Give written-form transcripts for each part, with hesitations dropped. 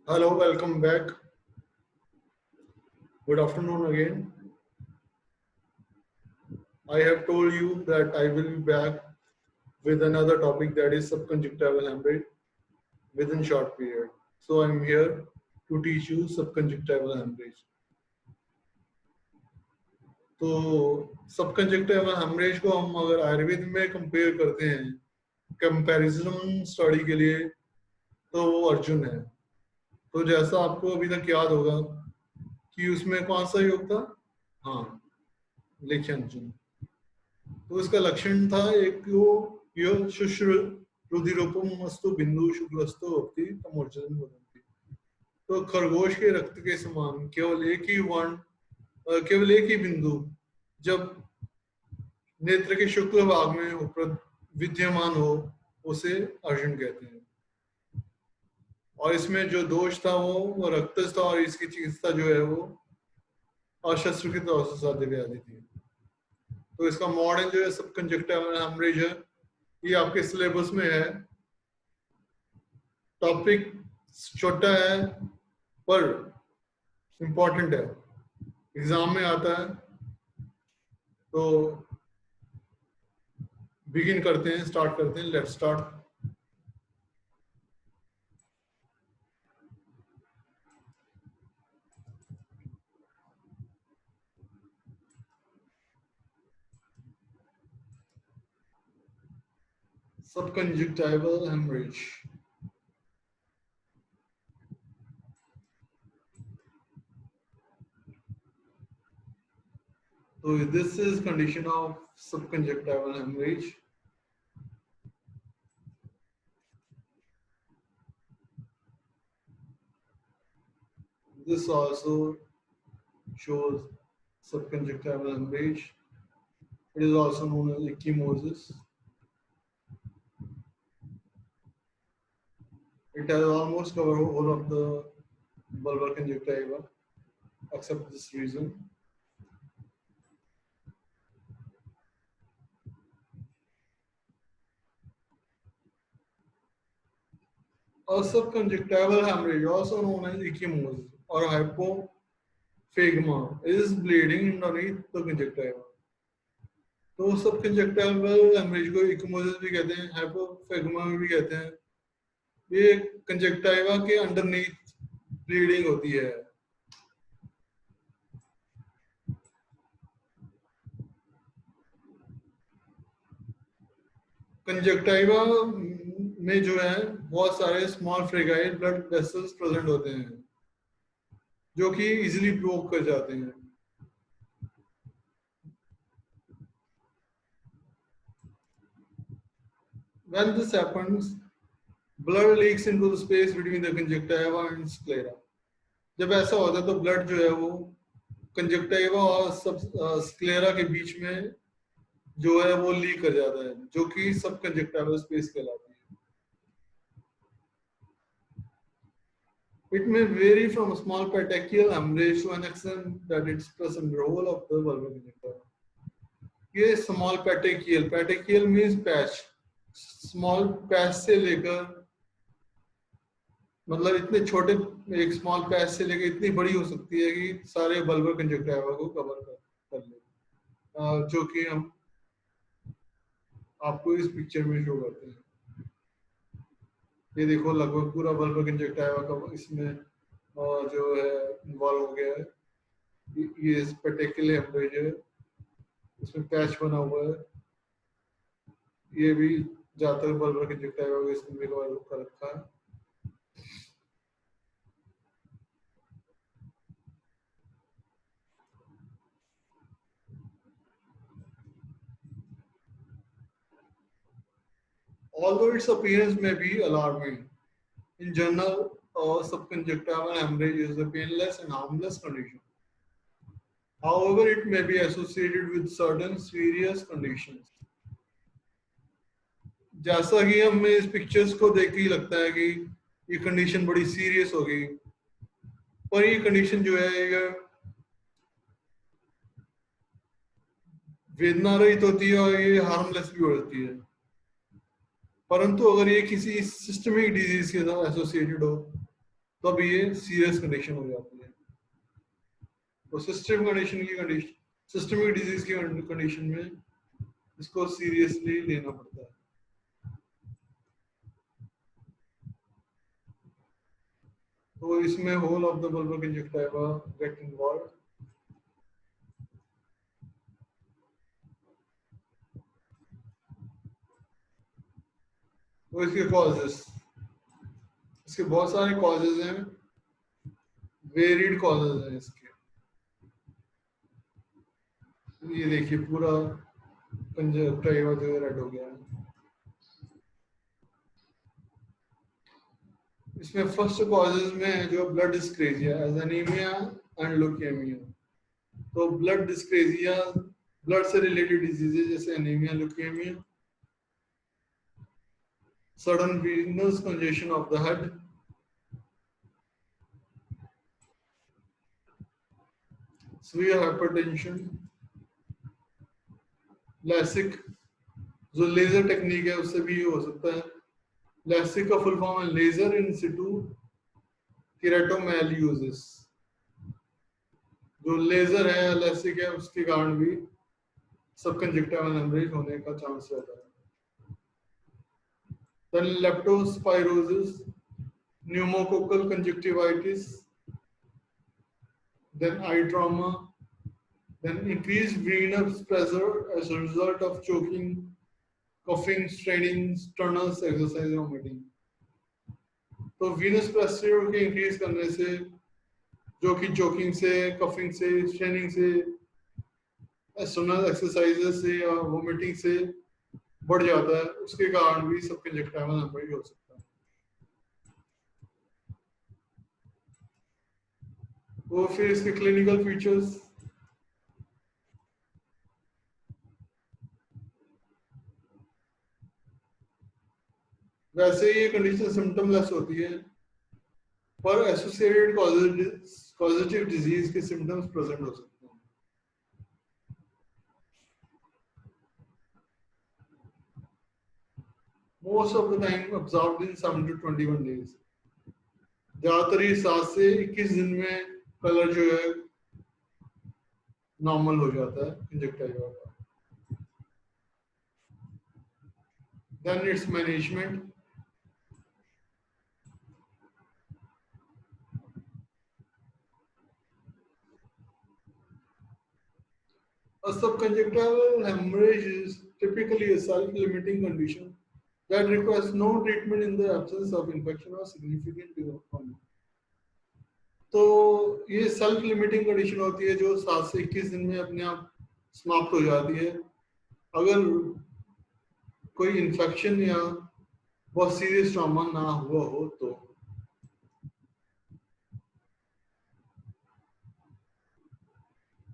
Hello, welcome back. Good afternoon again. I have told you that I will be back with another topic, that is subconjunctival hemorrhage within short period. So I'm here to teach you subconjunctival hemorrhage. तो सबकंजक्टिवल haemorrhage को हम अगर आयुर्वेद में compare करते हैं comparison study के लिए, तो वो अर्जुन है। तो जैसा आपको अभी तक याद होगा कि उसमें कौन सा योग था? हाँ, लेख्य अर्जुन। तो इसका लक्षण था एक यो शुश्र रुधिरोपम अस्तु बिंदु शुक्लस्तु भक्ति तमोर्जन वदन्ति। तो खरगोश के रक्त के समान केवल एक ही वर्ण, केवल एक ही बिंदु जब नेत्र के शुक्ल भाग में विद्यमान हो उसे अर्जुन कहते हैं। और इसमें जो दोष था वो रक्तस्थ था, और इसकी चिकित्सा जो है वो अशस्त्रकृत साध्य व्याधि थी। तो इसका मॉडर्न जो है सबकंजक्टिवल हेमरेज है, ये आपके सिलेबस में है। टॉपिक छोटा है पर इम्पोर्टेंट है, एग्जाम में आता है। तो बिगिन करते हैं, स्टार्ट करते हैं। Let's start. Subconjunctival hemorrhage. So this is condition of subconjunctival hemorrhage. This also shows subconjunctival hemorrhage. It is also known as ecchymosis. It has almost covered all of the bulbar conjunctiva except this region. A subconjunctival hemorrhage, also known as ecchymosis or hypophlegma, is bleeding underneath the conjunctiva. तो सबकंजक्टिवल haemorrhage को इक्मोसिस भी कहते हैं, हाइपोफेगमा भी कहते हैं। ये conjunctiva के अंडरनीथ ब्लीडिंग होती है। कंजक्टिवा में जो है बहुत सारे small fragile blood vessels present होते हैं जो कि इजीली ब्लॉक कर जाते हैं। When this happens, blood leaks into the space between the conjunctiva and sclera. जब ऐसा होता है तो ब्लड जो है वो कंजक्टिवा और स्क्लेरा के बीच में जो है वो लीक कर जाता है, जो कि सब कंजक्टिवल स्पेस कहलाती है। It may vary from a small petechial hemorrhage to an extent that it's present the whole of the vulvar conjunctiva. ये small petechial means patch, small patch से लेकर, मतलब इतने छोटे एक स्मॉल पैच से लेकर इतनी बड़ी हो सकती है कि सारे बल्बर कंजक्टिवा को कवर कर ले, जो कि हम आपको इस पिक्चर में शो करते हैं। ये देखो लगभग पूरा बल्बर कंजक्टिवा का इसमें जो है इन्वॉल्व हो गया है। ये पेटेक्युलर हेमरेज है, इसमें पैच बना हुआ है। ये भी ज्यादातर बल्बर कंजक्टिवा को इसमें इन्वॉल्व कर रखा है। Although its appearance may be alarming, in general, subconjunctival hemorrhage is a painless and harmless condition. However, it may be associated with certain serious conditions. जैसा कि हमें इस पिक्चर्स को देख के ही लगता है कि ये कंडीशन बड़ी सीरियस हो गई, पर ये कंडीशन जो है ये वेदना रहित होती है और ये हार्मलेस भी होती है। परंतु अगर ये किसी सिस्टमिक डिजीज के साथ एसोसिएटेड हो तब ये सीरियस कंडीशन हो जाती है। तो सिस्टमिक डिजीज की कंडीशन में इसको सीरियसली लेना पड़ता है। तो इसमें whole of the bulb conjunctiva get involve. तो इसके कॉजेस, इसके बहुत सारे कॉजेज हैं, वेरिड कॉजेज हैं इसके। ये देखिए पूरा कंजक्टिवा जो रेड हो गया है। इसमें फर्स्ट कॉजेज में है जो blood dyscrasia as anaemia and leukaemia. तो ब्लड डिस्क्रेजिया ब्लड से रिलेटेड डिजीजेज जैसे anaemia, leukaemia, sudden venous congestion of the head, severe hypertension, LASIK जो लेजर टेक्निक है उससे भी हो सकता है। लैसिक का फुल फॉर्म है लेजर इन सिटू केराटोमाइलियोसिस। जो लेजर है लैसिक है उसके कारण भी सब कंजक्टिवल हेमरेज होने का चांस रहता है। Then leptospirosis, pneumococcal conjunctivitis, then eye trauma, then increased venous pressure as a result of choking, coughing, straining, sternness, exercise, vomiting. तो वीनस प्रेशर के इंक्रीज करने से, जो कि चोकिंग से, कफिंग से, स्ट्रेनिंग से, एक्सरसाइजेस से या वोमिटिंग से बढ़ जाता है, उसके कारण भी सब कंजक्टिवल हेमरेज हो सकता है। वो फिर इसके क्लिनिकल फीचर्स, वैसे ये कंडीशन सिम्टमलेस होती है पर एसोसिएटेड कॉजेटिव डिजीज के सिम्टम्स प्रेजेंट हो सकते हैं। Most of the time observed in 7 to 21 days। ज्यादातर ये 7 से 21 दिन में कलर जो है नॉर्मल हो जाता है कंजक्टिवा का। Then it's management. A subconjunctival hemorrhage is typically a self-limiting condition that requires no treatment in the absence of infection or significant trauma। तो ये सेल्फ लिमिटिंग कंडीशन होती है जो 7 से 21 दिन में अपने आप समाप्त हो जाती है अगर कोई इन्फेक्शन या बहुत सीरियस ट्रॉमा ना हुआ हो तो।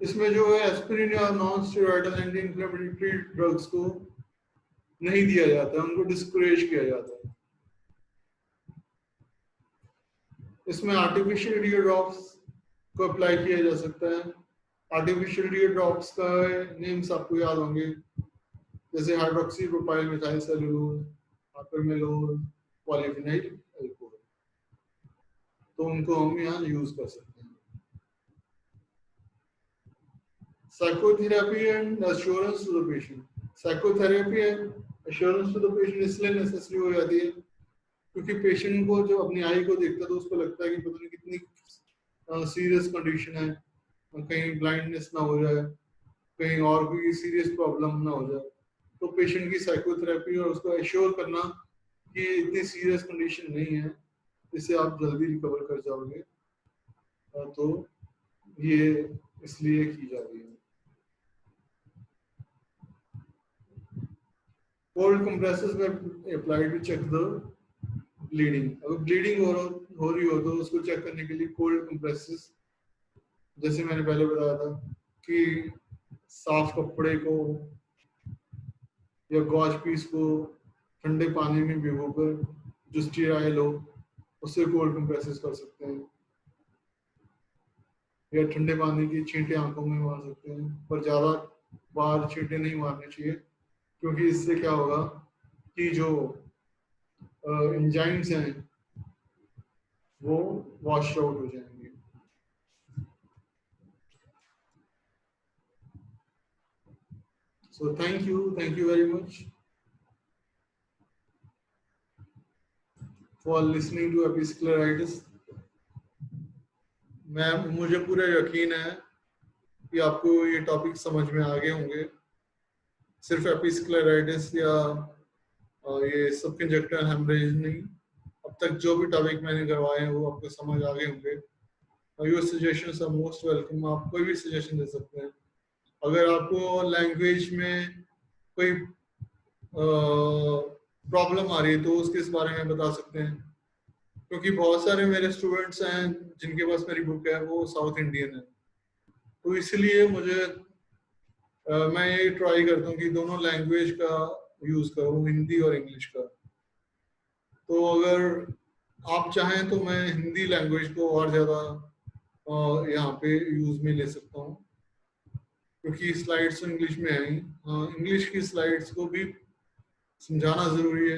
इसमें जो है एस्पिरिन या non steroidal anti inflammatory drugs को नहीं दिया जाता है, उनको डिस्करेज किया जाता है। इसमें आर्टिफिशियल ईयर ड्रॉप्स को अप्लाई किया जा सकता है। आर्टिफिशियल ईयर ड्रॉप्स का नेम्स आपको याद होंगे, जैसे हाइड्रोक्सी प्रोपाइल मिथाइल सेलुलोज, अपेमेलोज, पॉलीफिनाइल अल्कोहल। तो उनको हम यहाँ यूज कर सकते हैं। Psychotherapy and assurance to the patient. Psychotherapy and assurance to the patient इसलिए नेसेसरी हो जाती है क्योंकि पेशेंट को जो अपनी आई को देखता है तो उसको लगता है कि पता नहीं कितनी सीरियस कंडीशन है, कहीं ब्लाइंडनेस ना हो जाए, कहीं और कोई सीरियस प्रॉब्लम ना हो जाए। तो पेशेंट की साइकोथेरेपी और उसको एश्योर करना कि इतनी सीरियस कंडीशन नहीं है, इससे आप जल्दी रिकवर कर जाओगे, तो ये इसलिए की जा रही है। कोल्ड कंप्रेसेस में apply to check the bleeding. अगर ब्लीडिंग हो रही हो तो उसको चेक करने के लिए कोल्ड कंप्रेसेस, जैसे मैंने पहले बताया था कि साफ कपड़े को या गॉज पीस को ठंडे पानी में भिगोकर जो स्टीराइल हो उससे कोल्ड कंप्रेसेस कर सकते हैं, या ठंडे पानी की छींटे आंखों में मार सकते हैं, पर ज्यादा बार छींटे नहीं मारने चाहिए क्योंकि इससे क्या होगा कि जो एंजाइम्स हैं वो वॉश आउट हो जाएंगे। So thank you very much for listening to episcleritis। मुझे पूरा यकीन है कि आपको ये टॉपिक समझ में आ गए होंगे। सिर्फ एपिस्क्लेराइटिस या ये सब कंजक्टिवल हेमरेज नहीं, अब तक जो भी टॉपिक मैंने करवाए हैं वो आपको समझ आ गए होंगे। Your suggestions are most welcome. आप कोई भी सजेशन दे सकते हैं। अगर आपको लैंग्वेज में कोई प्रॉब्लम आ रही है तो उसके इस बारे में बता सकते हैं, क्योंकि बहुत सारे मेरे स्टूडेंट्स हैं जिनके पास मेरी बुक है वो साउथ इंडियन है, तो इसलिए मुझे मैं ये ट्राई करता हूँ कि दोनों लैंग्वेज का यूज करूँ, हिंदी और इंग्लिश का। तो अगर आप चाहें तो मैं हिंदी लैंग्वेज को और ज़्यादा यहाँ पे यूज में ले सकता हूँ, क्योंकि स्लाइड्स तो इंग्लिश में है ही। इंग्लिश की स्लाइड्स को भी समझाना ज़रूरी है,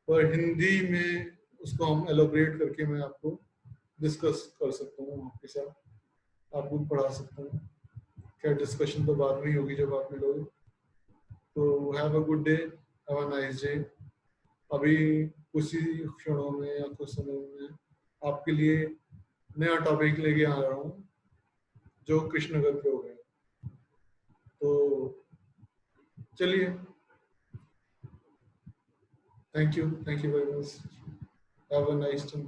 पर हिंदी में उसको हम एलोबरेट करके मैं आपको डिस्कस कर सकता हूँ, आपके साथ आपको पढ़ा सकता हूँ। क्या डिस्कशन तो बाद में ही होगी जब आप मिलोगे। तो have a good day, have a nice day. अभी कुछ ही क्षणों में या कुछ समय में आपके लिए नया टॉपिक लेके आ रहा हूँ जो कृष्णगढ़ पे हो गए। तो चलिए, thank you very much, have a nice day.